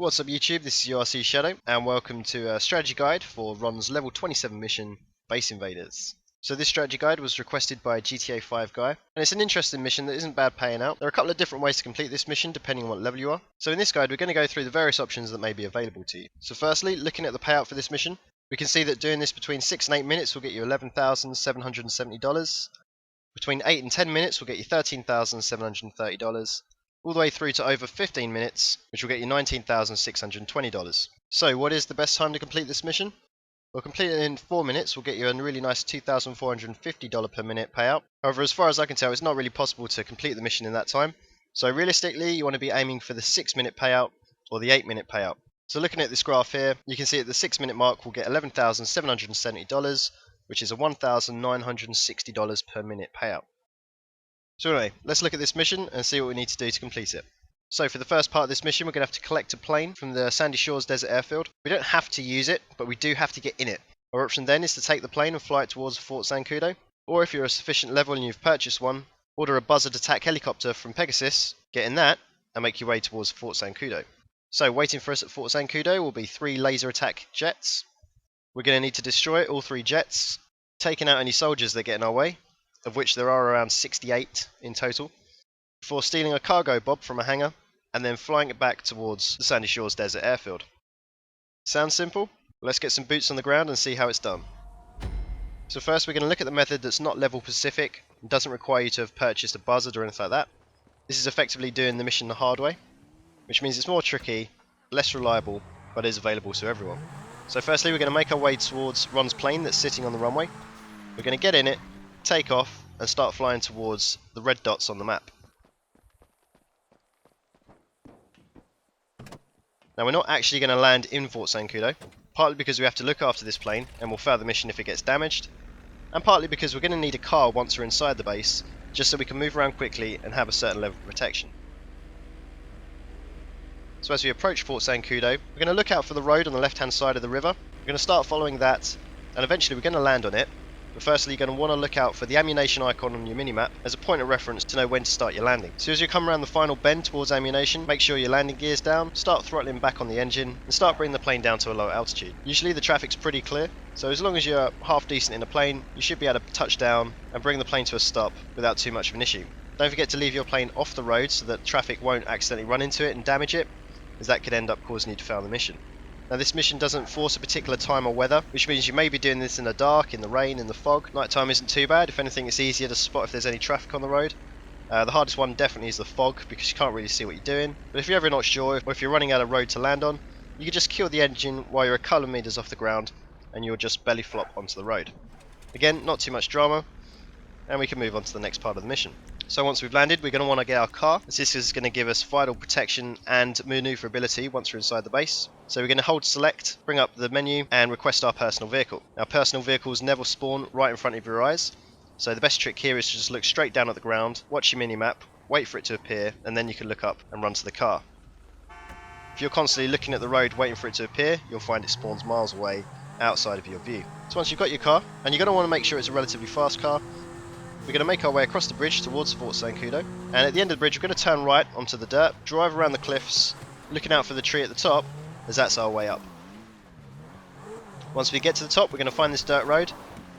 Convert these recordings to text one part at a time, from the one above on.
What's up YouTube, this is URC Shadow and welcome to a strategy guide for Ron's level 27 mission, Base Invaders. So this strategy guide was requested by a GTA 5 guy, and it's an interesting mission that isn't bad paying out. There are a couple of different ways to complete this mission depending on what level you are. So in this guide we're going to go through the various options that may be available to you. So firstly, looking at the payout for this mission, we can see that doing this between 6 and 8 minutes will get you $11,770. Between 8 and 10 minutes will get you $13,730. All the way through to over 15 minutes, which will get you $19,620. So what is the best time to complete this mission? Well, complete it in 4 minutes will get you a really nice $2,450 per minute payout. However, as far as I can tell, it's not really possible to complete the mission in that time. So realistically, you want to be aiming for the 6-minute payout or the 8-minute payout. So looking at this graph here, you can see at the 6-minute mark we'll get $11,770, which is a $1,960 per minute payout. So anyway, let's look at this mission and see what we need to do to complete it. So for the first part of this mission, we're going to have to collect a plane from the Sandy Shores Desert Airfield. We don't have to use it, but we do have to get in it. Our option then is to take the plane and fly it towards Fort Zancudo, or if you're a sufficient level and you've purchased one, order a buzzard attack helicopter from Pegasus, get in that, and make your way towards Fort Zancudo. So waiting for us at Fort Zancudo will be 3 laser attack jets. We're going to need to destroy all 3 jets, taking out any soldiers that get in our way, of which there are around 68 in total, before stealing a cargo bob from a hangar and then flying it back towards the Sandy Shores Desert Airfield. Sounds simple? Let's get some boots on the ground and see how it's done. So first we're going to look at the method that's not level specific and doesn't require you to have purchased a buzzard or anything like that. This is effectively doing the mission the hard way, which means it's more tricky, less reliable, but is available to everyone. So firstly we're going to make our way towards Ron's plane that's sitting on the runway. We're going to get in it, take off and start flying towards the red dots on the map. Now we're not actually going to land in Fort Zancudo, partly because we have to look after this plane and we'll fail the mission if it gets damaged, and partly because we're going to need a car once we're inside the base, just so we can move around quickly and have a certain level of protection. So as we approach Fort Zancudo, we're going to look out for the road on the left hand side of the river. We're going to start following that and eventually we're going to land on it. But firstly you're going to want to look out for the ammunition icon on your minimap as a point of reference to know when to start your landing. So as you come around the final bend towards ammunition, make sure your landing gear's down, start throttling back on the engine and start bringing the plane down to a low altitude. Usually the traffic's pretty clear, so as long as you're half decent in a plane, you should be able to touch down and bring the plane to a stop without too much of an issue. Don't forget to leave your plane off the road so that traffic won't accidentally run into it and damage it, as that could end up causing you to fail the mission. Now this mission doesn't force a particular time or weather, which means you may be doing this in the dark, in the rain, in the fog. Nighttime isn't too bad. If anything, it's easier to spot if there's any traffic on the road. The hardest one definitely is the fog, because you can't really see what you're doing. But if you're ever not sure, or if you're running out of road to land on, you can just kill the engine while you're a couple of meters off the ground, and you'll just belly flop onto the road. Again, not too much drama, and we can move on to the next part of the mission. So once we've landed, we're going to want to get our car, as this is going to give us vital protection and maneuverability once we're inside the base. So we're going to hold select, bring up the menu and request our personal vehicle. Now personal vehicles never spawn right in front of your eyes, so the best trick here is to just look straight down at the ground, watch your minimap, wait for it to appear, and then you can look up and run to the car. If you're constantly looking at the road waiting for it to appear, you'll find it spawns miles away outside of your view. So once you've got your car, and you're going to want to make sure it's a relatively fast car, we're going to make our way across the bridge towards Fort Zancudo, and at the end of the bridge we're going to turn right onto the dirt, drive around the cliffs, looking out for the tree at the top, as that's our way up. Once we get to the top we're going to find this dirt road,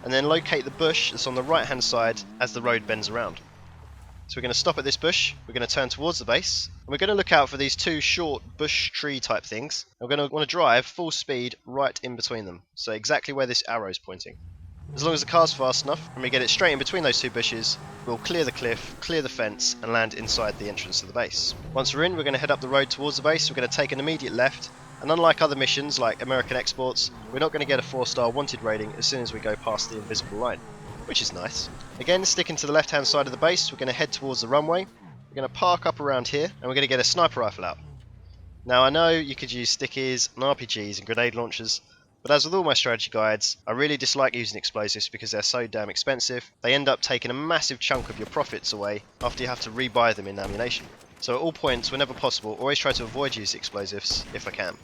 and then locate the bush that's on the right hand side as the road bends around. So we're going to stop at this bush, we're going to turn towards the base, and we're going to look out for these 2 short bush tree type things. We're going to want to drive full speed right in between them, so exactly where this arrow is pointing. As long as the car's fast enough and we get it straight in between those 2 bushes, we'll clear the cliff, clear the fence and land inside the entrance of the base. Once we're in, we're going to head up the road towards the base. We're going to take an immediate left, and unlike other missions like American Exports, we're not going to get a 4-star wanted rating as soon as we go past the invisible line, which is nice. Again, sticking to the left hand side of the base, we're going to head towards the runway. We're going to park up around here and we're going to get a sniper rifle out. Now I know you could use stickies and RPGs and grenade launchers, but as with all my strategy guides, I really dislike using explosives because they're so damn expensive. They end up taking a massive chunk of your profits away after you have to rebuy them in ammunition. So at all points, whenever possible, always try to avoid using explosives if I can.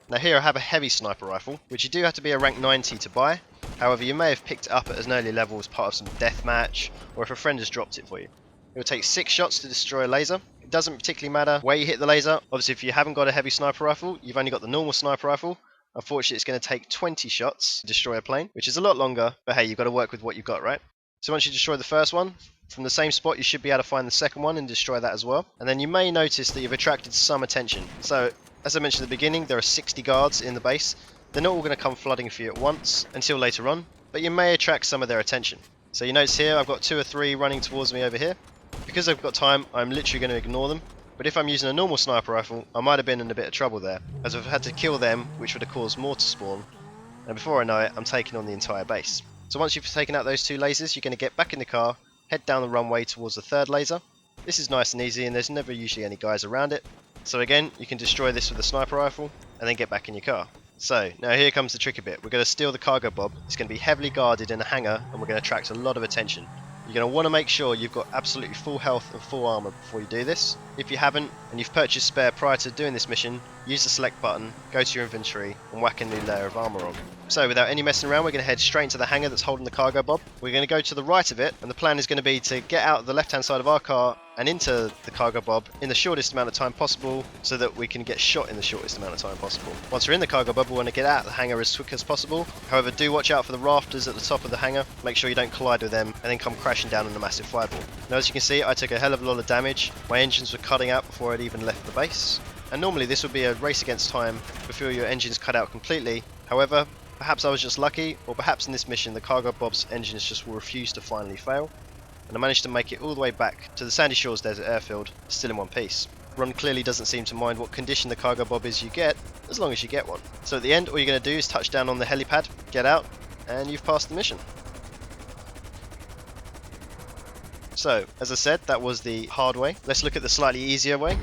Now here I have a heavy sniper rifle, which you do have to be a rank 90 to buy. However, you may have picked it up at an early level as part of some deathmatch, or if a friend has dropped it for you. It will take 6 shots to destroy a laser, It doesn't particularly matter where you hit the laser. Obviously, if you haven't got a heavy sniper rifle, you've only got the normal sniper rifle. Unfortunately, it's going to take 20 shots to destroy a plane, which is a lot longer, but hey, you've got to work with what you've got, right? So once you destroy the first one, from the same spot, you should be able to find the second one and destroy that as well. And then you may notice that you've attracted some attention. So, as I mentioned at the beginning, there are 60 guards in the base. They're not all going to come flooding for you at once until later on, but you may attract some of their attention. So you notice here, I've got 2 or 3 running towards me over here. Because I've got time, I'm literally going to ignore them. But if I'm using a normal sniper rifle, I might have been in a bit of trouble there, as I've had to kill them, which would have caused more to spawn. And before I know it, I'm taking on the entire base. So once you've taken out those 2 lasers, you're going to get back in the car, head down the runway towards the 3rd laser. This is nice and easy, and there's never usually any guys around it. So again, you can destroy this with a sniper rifle, and then get back in your car. So, now here comes the tricky bit. We're going to steal the cargo bob. It's going to be heavily guarded in a hangar, and we're going to attract a lot of attention. You're going to want to make sure you've got absolutely full health and full armor before you do this. If you haven't, and you've purchased spare prior to doing this mission, use the select button, go to your inventory, and whack a new layer of armor on. So without any messing around, we're going to head straight into the hangar that's holding the cargo bob. We're going to go to the right of it, and the plan is going to be to get out the left hand side of our car and into the cargo bob in the shortest amount of time possible, so that we can get shot in the shortest amount of time possible. Once we're in the cargo bob, we want to get out of the hangar as quick as possible. However, do watch out for the rafters at the top of the hangar. Make sure you don't collide with them and then come crashing down in a massive fireball. Now, as you can see, I took a hell of a lot of damage. My engines were cutting out before I'd even left the base. And normally this would be a race against time before your engines cut out completely. However, perhaps I was just lucky, or perhaps in this mission the cargo bob's engines just will refuse to finally fail. And I managed to make it all the way back to the Sandy Shores Desert Airfield, still in one piece. Ron clearly doesn't seem to mind what condition the cargo bob is you get, as long as you get one. So at the end, all you're going to do is touch down on the helipad, get out, and you've passed the mission. So, as I said, that was the hard way. Let's look at the slightly easier way.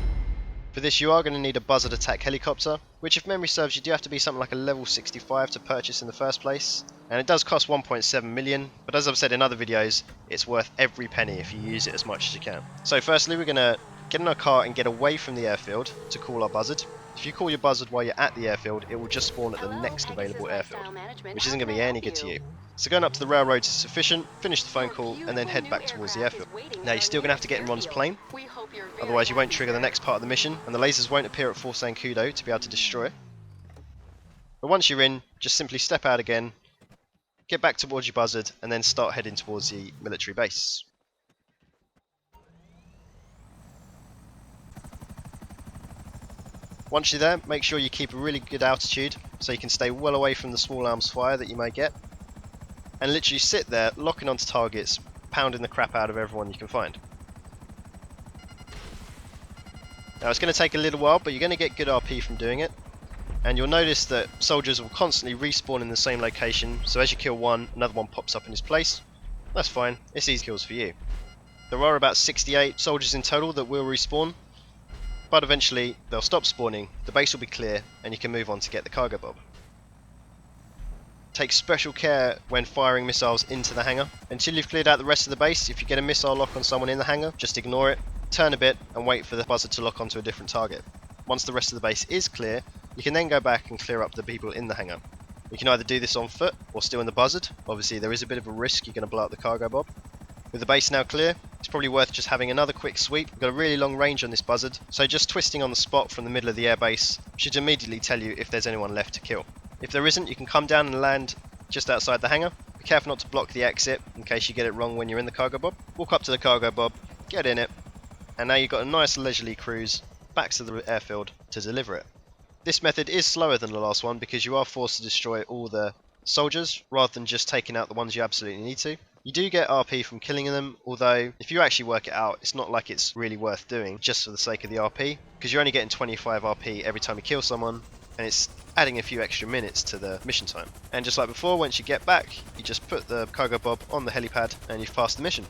For this, you are going to need a buzzard attack helicopter, which, if memory serves, you do have to be something like a level 65 to purchase in the first place. And it does cost 1.7 million, but as I've said in other videos, it's worth every penny if you use it as much as you can. So firstly, we're going to get in our car and get away from the airfield to call our buzzard. If you call your buzzard while you're at the airfield, it will just spawn at the next available airfield, which isn't going to be any good to you. So going up to the railroad is sufficient, finish the phone call, and then head back towards the airfield. Now you're still going to have to get in Ron's plane, otherwise you won't trigger the next part of the mission, and the lasers won't appear at Fort Zancudo to be able to destroy it. But once you're in, just simply step out again, get back towards your buzzard, and then start heading towards the military base. Once you're there, make sure you keep a really good altitude so you can stay well away from the small arms fire that you may get, and literally sit there locking onto targets, pounding the crap out of everyone you can find. Now it's going to take a little while, but you're going to get good RP from doing it, and you'll notice that soldiers will constantly respawn in the same location, so as you kill one, another one pops up in his place. That's fine, it's easy kills for you. There are about 68 soldiers in total that will respawn, but eventually they'll stop spawning, the base will be clear, and you can move on to get the cargo bob. Take special care when firing missiles into the hangar. Until you've cleared out the rest of the base, if you get a missile lock on someone in the hangar, just ignore it, turn a bit, and wait for the buzzard to lock onto a different target. Once the rest of the base is clear, you can then go back and clear up the people in the hangar. You can either do this on foot or still in the buzzard. Obviously there is a bit of a risk you're going to blow up the cargo bob. With the base now clear, it's probably worth just having another quick sweep. We've got a really long range on this buzzard, so just twisting on the spot from the middle of the airbase should immediately tell you if there's anyone left to kill. If there isn't, you can come down and land just outside the hangar. Be careful not to block the exit in case you get it wrong when you're in the cargo bob. Walk up to the cargo bob, get in it, and now you've got a nice leisurely cruise back to the airfield to deliver it. This method is slower than the last one because you are forced to destroy all the soldiers rather than just taking out the ones you absolutely need to. You do get RP from killing them, although if you actually work it out, it's not like it's really worth doing just for the sake of the RP, because you're only getting 25 RP every time you kill someone, and it's adding a few extra minutes to the mission time. And just like before, once you get back, you just put the cargo bob on the helipad and you've passed the mission.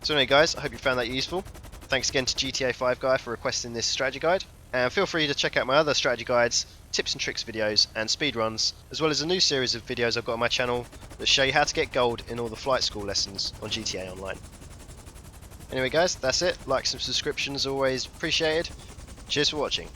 So anyway guys, I hope you found that useful. Thanks again to GTA 5 Guy for requesting this strategy guide, and feel free to check out my other strategy guides, tips and tricks videos and speedruns, as well as a new series of videos I've got on my channel that show you how to get gold in all the flight school lessons on GTA Online. Anyway guys, that's it. Likes and subscriptions always appreciated. Cheers for watching.